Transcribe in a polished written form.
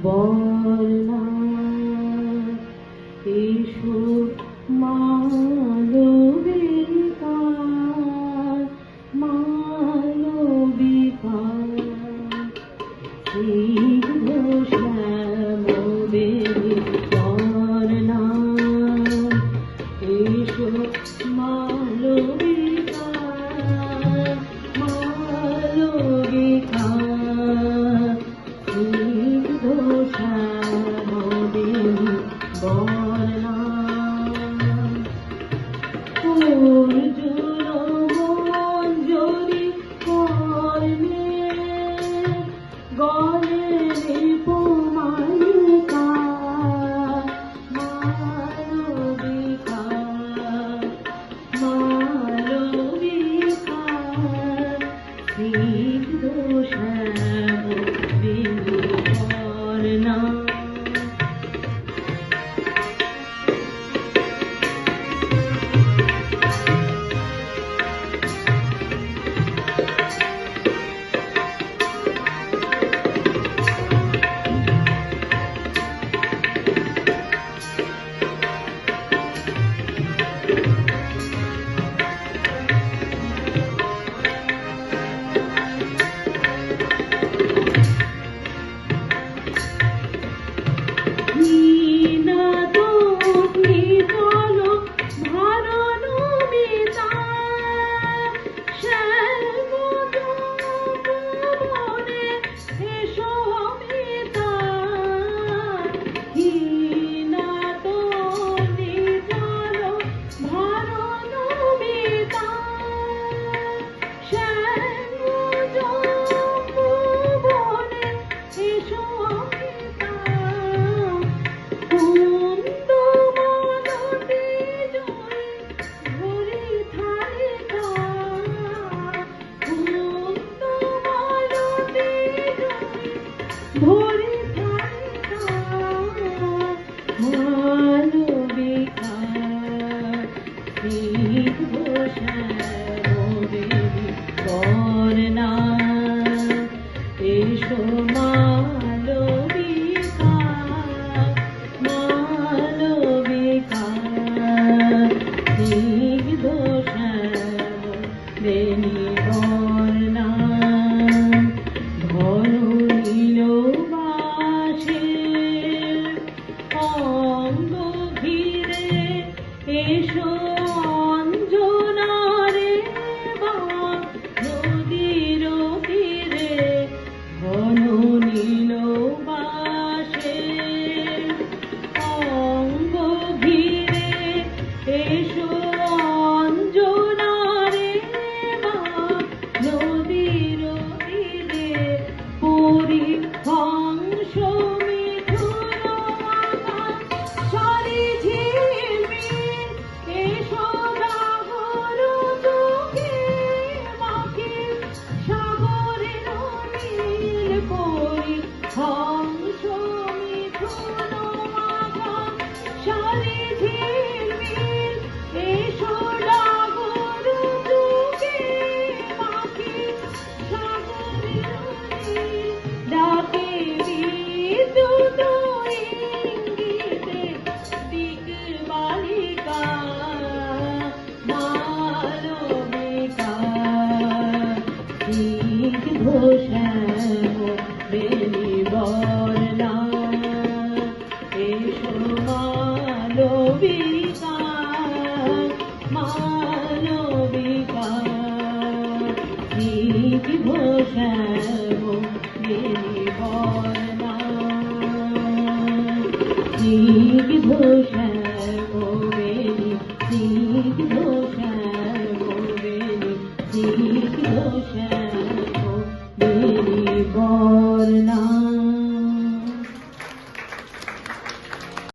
বর্ণা এসো মালবিকা মালবিকা স্নিগ্ধ শ্যামবেণী বর্ণা এসো মালবিকা মালবিকা স্নিগ্ধ শ্যামবেণী বর্ণা অর্জুন মঞ্জরি কর্ণে গলে রিপুমালিকা মালবিকা মালবিকা স্নিগ্ধ শ্যামবেণী বর্ণা মালবিকা স্নিগ্ধ শ্যামবেণী বর্ণা এসো মালবিকা মালবিকা স্নিগ্ধ শ্যামবেণী বর্ণা ঘন অঙ্গ ঘিরে এসো অঞ্জনারে নদীর তীরে ঘন নীল বাসে অঙ্গ ঘিরে এসো অঞ্জনারে নদীর তীরে পরিহংস হংস মিথুন মাখা সারি ঝিলমিল এসো ডাগর যুগে পাখি সাগরের নীল ডাকে বিদ্যুৎ ইঙ্গিতে দিক বালিকা মালবিকা স্নিগ্ধ শ্যামবেণী বর্ণা এসো মালবিকা মালবিকা স্নিগ্ধ শ্যামবেণী বর্ণা স্নিগ্ধ